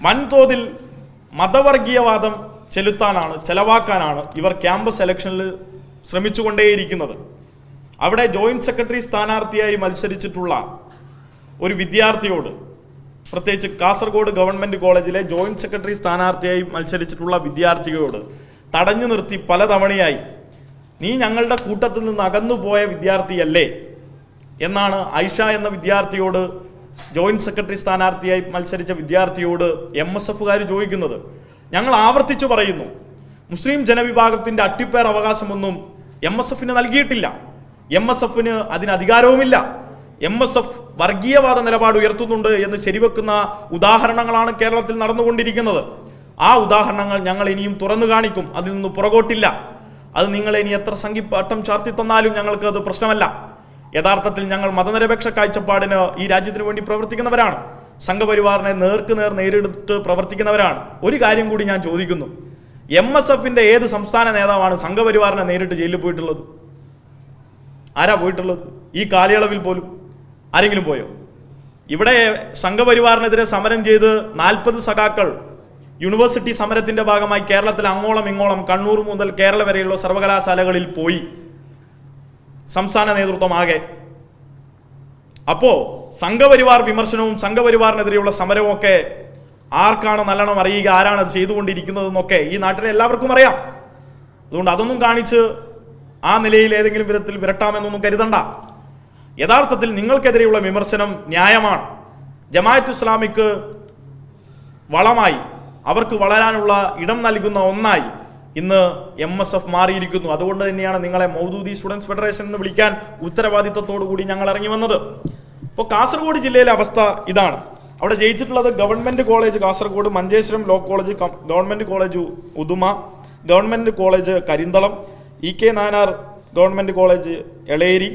വൻതോതിൽ മതവർഗീയവാദം ചെലവാക്കാനാണ് ഇവർ ക്യാമ്പസ് ഇലക്ഷനിൽ ശ്രമിച്ചുകൊണ്ടേയിരിക്കുന്നത്. അവിടെ ജോയിന്റ് സെക്രട്ടറി സ്ഥാനാർത്ഥിയായി മത്സരിച്ചിട്ടുള്ള ഒരു വിദ്യാർത്ഥിയോട്, പ്രത്യേകിച്ച് കാസർഗോഡ് ഗവൺമെന്റ് കോളേജിലെ ജോയിന്റ് സെക്രട്ടറി സ്ഥാനാർത്ഥിയായി മത്സരിച്ചിട്ടുള്ള വിദ്യാർത്ഥിയോട് തടഞ്ഞു നിർത്തി പലതവണയായി നീ ഞങ്ങളുടെ കൂട്ടത്തിൽ നിന്ന് അകന്നുപോയ വിദ്യാർത്ഥിയല്ലേ എന്നാണ് ഐഷ എന്ന വിദ്യാർത്ഥിയോട്, ജോയിന്റ് സെക്രട്ടറി സ്ഥാനാർത്ഥിയായി മത്സരിച്ച വിദ്യാർത്ഥിയോട് MSFകാർ ചോദിക്കുന്നത്. ഞങ്ങൾ ആവർത്തിച്ചു പറയുന്നു, മുസ്ലിം ജനവിഭാഗത്തിന്റെ അട്ടിപ്പേർ അവകാശമൊന്നും MSFന് നൽകിയിട്ടില്ല. MSFന് അതിന് അധികാരവുമില്ല. MSF വർഗീയവാദ നിലപാട് ഉയർത്തുന്നുണ്ട് എന്ന് ശരിവെക്കുന്ന ഉദാഹരണങ്ങളാണ് കേരളത്തിൽ നടന്നുകൊണ്ടിരിക്കുന്നത്. ആ ഉദാഹരണങ്ങൾ ഞങ്ങൾ ഇനിയും തുറന്നു കാണിക്കും. അതിൽ നിന്ന് പുറകോട്ടില്ല. അത് നിങ്ങൾ ഇനി എത്ര സംഘിപ്പട്ടം ചാർത്തി തന്നാലും ഞങ്ങൾക്ക് അത് പ്രശ്നമല്ല. യഥാർത്ഥത്തിൽ ഞങ്ങൾ മതനിരപേക്ഷ കാഴ്ചപ്പാടിന് ഈ രാജ്യത്തിന് വേണ്ടി പ്രവർത്തിക്കുന്നവരാണ്. സംഘപരിവാറിനെ നേരിട്ട് പ്രവർത്തിക്കുന്നവരാണ്. ഒരു കാര്യം കൂടി ഞാൻ ചോദിക്കുന്നു, MSFന്റെ ഏത് സംസ്ഥാന നേതാവാണ് സംഘപരിവാറിനെ നേരിട്ട് ജയിലിൽ പോയിട്ടുള്ളത്? ആരാ പോയിട്ടുള്ളത്? ഈ കാലയളവിൽ പോലും ആരെങ്കിലും പോയോ? ഇവിടെ സംഘപരിവാറിനെതിരെ സമരം ചെയ്ത് 40 സഖാക്കൾ യൂണിവേഴ്സിറ്റി സമരത്തിന്റെ ഭാഗമായി കേരളത്തിൽ അങ്ങോളം ഇങ്ങോളം കണ്ണൂർ മുതൽ കേരള വരെയുള്ള സർവകലാശാലകളിൽ പോയി, സംസ്ഥാന നേതൃത്വം ആകെ. അപ്പോ സംഘപരിവാർ വിമർശനവും സംഘപരിവാറിനെതിരെയുള്ള സമരവും ഒക്കെ ആർക്കാണ് നല്ലോണം അറിയുക, ആരാണ് അത് ചെയ്തുകൊണ്ടിരിക്കുന്നതെന്നൊക്കെ ഈ നാട്ടിലെ എല്ലാവർക്കും അറിയാം. അതുകൊണ്ട് അതൊന്നും കാണിച്ച് ആ നിലയിൽ ഏതെങ്കിലും വിധത്തിൽ വിരട്ടാമെന്നൊന്നും കരുതണ്ട. യഥാർത്ഥത്തിൽ നിങ്ങൾക്കെതിരെയുള്ള വിമർശനം ന്യായമാണ്. ജമാഅത്ത് ഇസ്ലാമിക്ക് വളമായി, അവർക്ക് വളരാനുള്ള ഇടം നൽകുന്ന ഒന്നായി ഇന്ന് MSF മാറിയിരിക്കുന്നു. അതുകൊണ്ട് തന്നെയാണ് നിങ്ങളെ മൗദൂദി സ്റ്റുഡൻസ് ഫെഡറേഷൻ എന്ന് വിളിക്കാൻ ഉത്തരവാദിത്തത്തോടു കൂടി ഞങ്ങൾ ഇറങ്ങി വന്നത്. ഇപ്പോൾ കാസർഗോഡ് ജില്ലയിലെ അവസ്ഥ ഇതാണ്. അവിടെ ജയിച്ചിട്ടുള്ളത് government college Kasaragod, Manjeshwaram law college, government college Uduma, government college Karinthalam, EK Nayanar government college Eleri,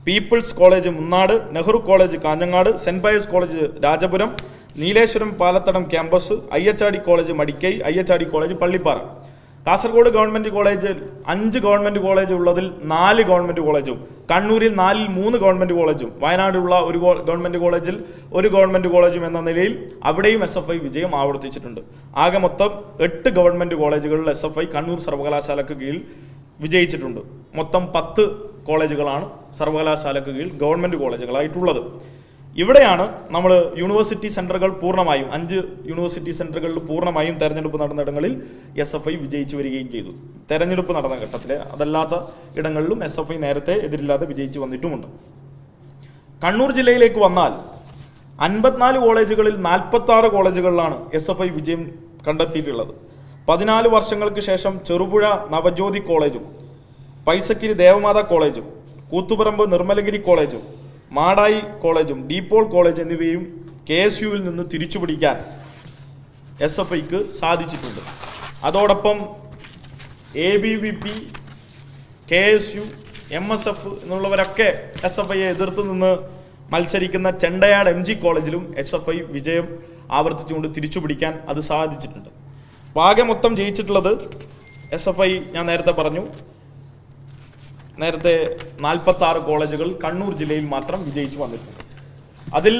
peoples college Munnad, Nehru college Kanhangad, saint Pius college Rajapuram, Nileshwaram Palathadam campus, IHRD college Madikkai, IHRD college Pallippara. Kasaragod government കോളേജിൽ 5 ഗവൺമെന്റ് കോളേജ് ഉള്ളതിൽ 4 ഗവൺമെന്റ് കോളേജും, കണ്ണൂരിൽ 4ൽ 3 ഗവൺമെന്റ് കോളേജും, വയനാടുള്ള ഒരു ഗവൺമെന്റ് കോളേജിൽ 1 ഗവൺമെന്റ് കോളേജും എന്ന നിലയിൽ അവിടെയും SFI വിജയം ആവർത്തിച്ചിട്ടുണ്ട്. ആകെ മൊത്തം 8 ഗവൺമെന്റ് കോളേജുകളിൽ SFI കണ്ണൂർ സർവകലാശാലയ്ക്ക് കീഴിൽ വിജയിച്ചിട്ടുണ്ട്. മൊത്തം 10 കോളേജുകളാണ് സർവകലാശാലയ്ക്ക് കീഴിൽ ഗവൺമെന്റ് കോളേജുകളായിട്ടുള്ളത്. ഇവിടെയാണ് നമ്മൾ യൂണിവേഴ്സിറ്റി സെന്ററുകൾ പൂർണ്ണമായും 5 യൂണിവേഴ്സിറ്റി സെന്ററുകളിൽ പൂർണ്ണമായും തെരഞ്ഞെടുപ്പ് നടന്നിടങ്ങളിൽ SFI വിജയിച്ചു വരികയും ചെയ്തു. തെരഞ്ഞെടുപ്പ് നടന്ന ഘട്ടത്തിലെ അതല്ലാത്ത ഇടങ്ങളിലും SFI നേരത്തെ എതിരില്ലാതെ വിജയിച്ചു വന്നിട്ടുമുണ്ട്. കണ്ണൂർ ജില്ലയിലേക്ക് വന്നാൽ 54 കോളേജുകളിൽ 46 കോളേജുകളിലാണ് SFI വിജയം കണ്ടെത്തിയിട്ടുള്ളത്. 14 വർഷങ്ങൾക്ക് ശേഷം ചെറുപുഴ നവജ്യോതി കോളേജും, പൈസക്കിരി ദേവമാത കോളേജും, കൂത്തുപറമ്പ് നിർമ്മലഗിരി കോളേജും, മാടായി കോളേജും, ഡീപോൾ കോളേജ് എന്നിവയും KSUവിൽ നിന്ന് തിരിച്ചുപിടിക്കാൻ SFIക്ക് സാധിച്ചിട്ടുണ്ട്. അതോടൊപ്പം ABVP, KSU, MSF എന്നുള്ളവരൊക്കെ SFIയെ എതിർത്ത് നിന്ന് മത്സരിക്കുന്ന ചെണ്ടയാട് MG കോളേജിലും SFI വിജയം ആവർത്തിച്ചുകൊണ്ട് തിരിച്ചുപിടിക്കാൻ അത് സാധിച്ചിട്ടുണ്ട്. ആകെ മൊത്തം ജയിച്ചിട്ടുള്ളത് SFI ഞാൻ നേരത്തെ പറഞ്ഞു, നേരത്തെ 46 കോളേജുകൾ കണ്ണൂർ ജില്ലയിൽ മാത്രം വിജയിച്ചു വന്നിട്ടുണ്ട്. അതിൽ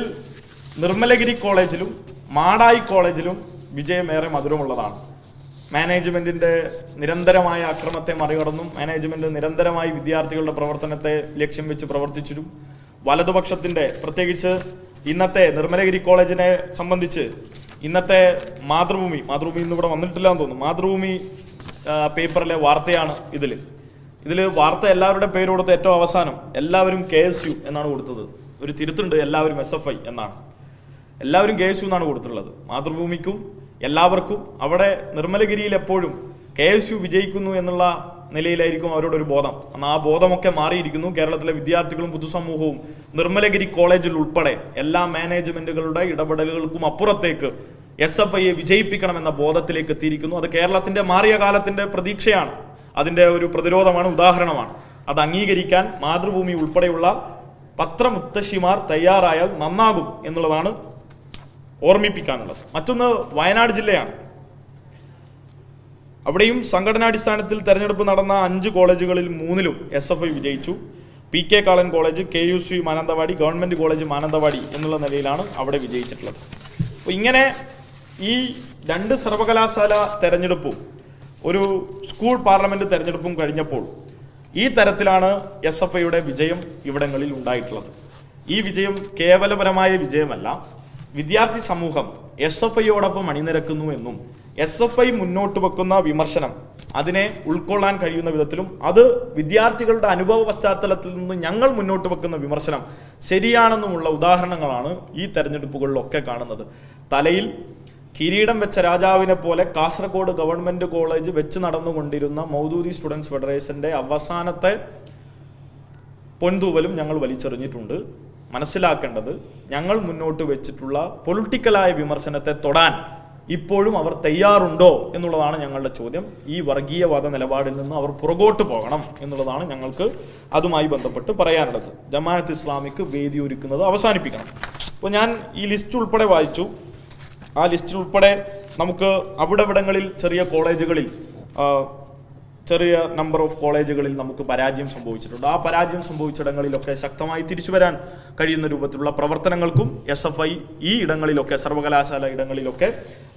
നിർമ്മലഗിരി കോളേജിലും മാടായി കോളേജിലും വിജയമേറെ മധുരമുള്ളതാണ്. മാനേജ്മെന്റിന്റെ നിരന്തരമായ അക്രമത്തെ മറികടന്നും മാനേജ്മെന്റ് നിരന്തരമായി വിദ്യാർത്ഥികളുടെ പ്രവർത്തനത്തെ ലക്ഷ്യം വെച്ച് പ്രവർത്തിച്ചിട്ടും വലതുപക്ഷത്തിന്റെ, പ്രത്യേകിച്ച് ഇന്നത്തെ നിർമ്മലഗിരി കോളേജിനെ സംബന്ധിച്ച് ഇന്നത്തെ മാതൃഭൂമി ഇന്നിവിടെ വന്നിട്ടില്ല എന്ന് തോന്നുന്നു, മാതൃഭൂമി പേപ്പറിലെ വാർത്തയാണ് ഇതിൽ വാർത്ത എല്ലാവരുടെ പേര് കൊടുത്ത് ഏറ്റവും അവസാനം എല്ലാവരും KSU എന്നാണ് കൊടുത്തത്. ഒരു തിരുത്തുണ്ട്, എല്ലാവരും SFI എന്നാണ്. എല്ലാവരും KSU എന്നാണ് കൊടുത്തിട്ടുള്ളത്. മാതൃഭൂമിക്കും എല്ലാവർക്കും അവിടെ നിർമ്മലഗിരിയിൽ എപ്പോഴും KSU വിജയിക്കുന്നു എന്നുള്ള നിലയിലായിരിക്കും അവരുടെ ഒരു ബോധം. എന്നാൽ ആ ബോധമൊക്കെ മാറിയിരിക്കുന്നു. കേരളത്തിലെ വിദ്യാർത്ഥികളും പൊതുസമൂഹവും നിർമ്മലഗിരി കോളേജിൽ ഉൾപ്പെടെ എല്ലാ മാനേജ്മെന്റുകളുടെ ഇടപെടലുകൾക്കും അപ്പുറത്തേക്ക് SFIയെ വിജയിപ്പിക്കണമെന്ന ബോധത്തിലേക്ക് എത്തിയിരിക്കുന്നു. അത് കേരളത്തിന്റെ മാറിയ കാലത്തിന്റെ പ്രതീക്ഷയാണ്, അതിൻ്റെ ഒരു പ്രതിരോധമാണ്, ഉദാഹരണമാണ്. അത് അംഗീകരിക്കാൻ മാതൃഭൂമി ഉൾപ്പെടെയുള്ള പത്രമുത്തശ്ശിമാർ തയ്യാറായാൽ നന്നാകും എന്നുള്ളതാണ് ഓർമ്മിപ്പിക്കാനുള്ളത്. മറ്റൊന്ന് വയനാട് ജില്ലയാണ്. അവിടെയും സംഘടനാടിസ്ഥാനത്തിൽ തെരഞ്ഞെടുപ്പ് നടന്ന 5 കോളേജുകളിൽ 3ലും SFI വിജയിച്ചു. PK Kalan college, KUC Mananthavady, government college Mananthavady എന്നുള്ള നിലയിലാണ് അവിടെ വിജയിച്ചിട്ടുള്ളത്. അപ്പോൾ ഇങ്ങനെ ഈ രണ്ട് സർവകലാശാല തെരഞ്ഞെടുപ്പും ഒരു സ്കൂൾ പാർലമെന്റ് തെരഞ്ഞെടുപ്പും കഴിഞ്ഞപ്പോൾ ഈ തരത്തിലാണ് SFIയുടെ വിജയം ഇവിടങ്ങളിൽ ഉണ്ടായിട്ടുള്ളത്. ഈ വിജയം കേവലപരമായ വിജയമല്ല. വിദ്യാർത്ഥി സമൂഹം SFIയോടൊപ്പം അണിനിരക്കുന്നു എന്നും SFI മുന്നോട്ട് വെക്കുന്ന വിമർശനം അതിനെ ഉൾക്കൊള്ളാൻ കഴിയുന്ന വിധത്തിലും അത് വിദ്യാർത്ഥികളുടെ അനുഭവ പശ്ചാത്തലത്തിൽ നിന്ന് ഞങ്ങൾ മുന്നോട്ട് വെക്കുന്ന വിമർശനം ശരിയാണെന്നുമുള്ള ഉദാഹരണങ്ങളാണ് ഈ തെരഞ്ഞെടുപ്പുകളിലൊക്കെ കാണുന്നത്. തലയിൽ കിരീടം വെച്ച രാജാവിനെ പോലെ കാസർഗോഡ് ഗവൺമെന്റ് കോളേജ് വെച്ച് നടന്നുകൊണ്ടിരുന്ന മൗദൂദി സ്റ്റുഡൻസ് ഫെഡറേഷന്റെ അവസാനത്തെ പൊൻതൂവലും ഞങ്ങൾ വലിച്ചെറിഞ്ഞിട്ടുണ്ട്. മനസ്സിലാക്കേണ്ടത്, ഞങ്ങൾ മുന്നോട്ട് വെച്ചിട്ടുള്ള പൊളിറ്റിക്കലായ വിമർശനത്തെ തൊടാൻ ഇപ്പോഴും അവർ തയ്യാറുണ്ടോ എന്നുള്ളതാണ് ഞങ്ങളുടെ ചോദ്യം. ഈ വർഗീയവാദ നിലപാടിൽ നിന്ന് അവർ പുറകോട്ട് പോകണം എന്നുള്ളതാണ് ഞങ്ങൾക്ക് അതുമായി ബന്ധപ്പെട്ട് പറയാനുള്ളത്. ജമാഅത്ത് ഇസ്ലാമിക്ക് വേദി ഒരുക്കുന്നത് അവസാനിപ്പിക്കണം. അപ്പോൾ ഞാൻ ഈ ലിസ്റ്റ് ഉൾപ്പെടെ വായിച്ചു. ആ ലിസ്റ്റിൽ ഉൾപ്പെടെ നമുക്ക് അവിടങ്ങളിൽ ചെറിയ കോളേജുകളിൽ ചെറിയ നമ്പർ ഓഫ് കോളേജുകളിൽ നമുക്ക് പരാജയം സംഭവിച്ചിട്ടുണ്ട്. ആ പരാജയം സംഭവിച്ചിടങ്ങളിലൊക്കെ ശക്തമായി തിരിച്ചു വരാൻ കഴിയുന്ന രൂപത്തിലുള്ള പ്രവർത്തനങ്ങൾക്കും SFI ഈ ഇടങ്ങളിലൊക്കെ സർവകലാശാല ഇടങ്ങളിലൊക്കെ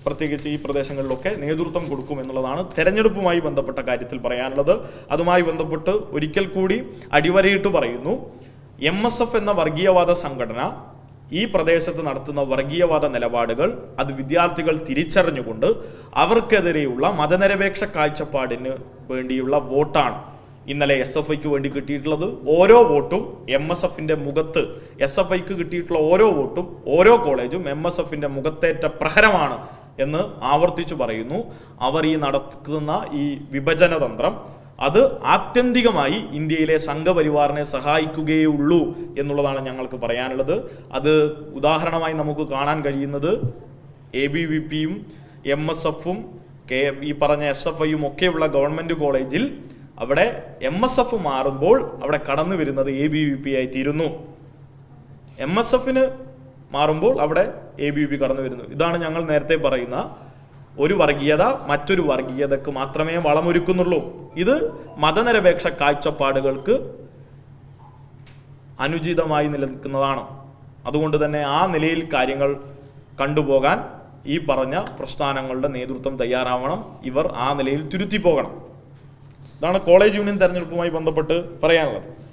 പ്രത്യേകിച്ച് ഈ പ്രദേശങ്ങളിലൊക്കെ നേതൃത്വം കൊടുക്കും എന്നുള്ളതാണ് തെരഞ്ഞെടുപ്പുമായി ബന്ധപ്പെട്ട കാര്യത്തിൽ പറയാനുള്ളത്. അതുമായി ബന്ധപ്പെട്ട് ഒരിക്കൽ കൂടി അടിവരയിട്ട് പറയുന്നു, MSF എന്ന വർഗീയവാദ സംഘടന ഈ പ്രദേശത്ത് നടത്തുന്ന വർഗീയവാദ നിലപാടുകൾ അത് വിദ്യാർത്ഥികൾ തിരിച്ചറിഞ്ഞുകൊണ്ട് അവർക്കെതിരെയുള്ള മതനിരപേക്ഷ കാഴ്ചപ്പാടിന് വേണ്ടിയുള്ള വോട്ടാണ് ഇന്നലെ SFIക്ക് വേണ്ടി കിട്ടിയിട്ടുള്ളത്. ഓരോ വോട്ടും MSFന്റെ മുഖത്ത്, SFIക്ക് കിട്ടിയിട്ടുള്ള ഓരോ വോട്ടും ഓരോ കോളേജും MSFന്റെ മുഖത്തേറ്റ പ്രഹരമാണ് എന്ന് ആവർത്തിച്ചു പറയുന്നു. അവർ ഈ നടത്തുന്ന ഈ വിഭജന തന്ത്രം അത് ആത്യന്തികമായി ഇന്ത്യയിലെ സംഘപരിവാറിനെ സഹായിക്കുകയുള്ളൂ എന്നുള്ളതാണ് ഞങ്ങൾക്ക് പറയാനുള്ളത്. അത് ഉദാഹരണമായി നമുക്ക് കാണാൻ കഴിയുന്നത് ABVPയും MSFും ഈ പറഞ്ഞ SFIയും ഒക്കെയുള്ള ഗവൺമെന്റ് കോളേജിൽ അവിടെ MSF മാറുമ്പോൾ അവിടെ കടന്നു വരുന്നത് ABVP ആയി തീരുന്നു. MSFന് മാറുമ്പോൾ അവിടെ ABVP കടന്നു വരുന്നു. ഇതാണ് ഞങ്ങൾ നേരത്തെ പറയുന്ന ഒരു വർഗീയത മറ്റൊരു വർഗീയതക്ക് മാത്രമേ വളമൊരുക്കുന്നുള്ളൂ. ഇത് മതനിരപേക്ഷ കാഴ്ചപ്പാടുകൾക്ക് അനുചിതമായി നിലനിൽക്കുന്നതാണ്. അതുകൊണ്ട് തന്നെ ആ നിലയിൽ കാര്യങ്ങൾ കണ്ടുപോകാൻ ഈ പറഞ്ഞ പ്രസ്ഥാനങ്ങളുടെ നേതൃത്വം തയ്യാറാവണം. ഇവർ ആ നിലയിൽ തിരുത്തി പോകണം. ഇതാണ് കോളേജ് യൂണിയൻ തെരഞ്ഞെടുപ്പുമായി ബന്ധപ്പെട്ട് പറയാനുള്ളത്.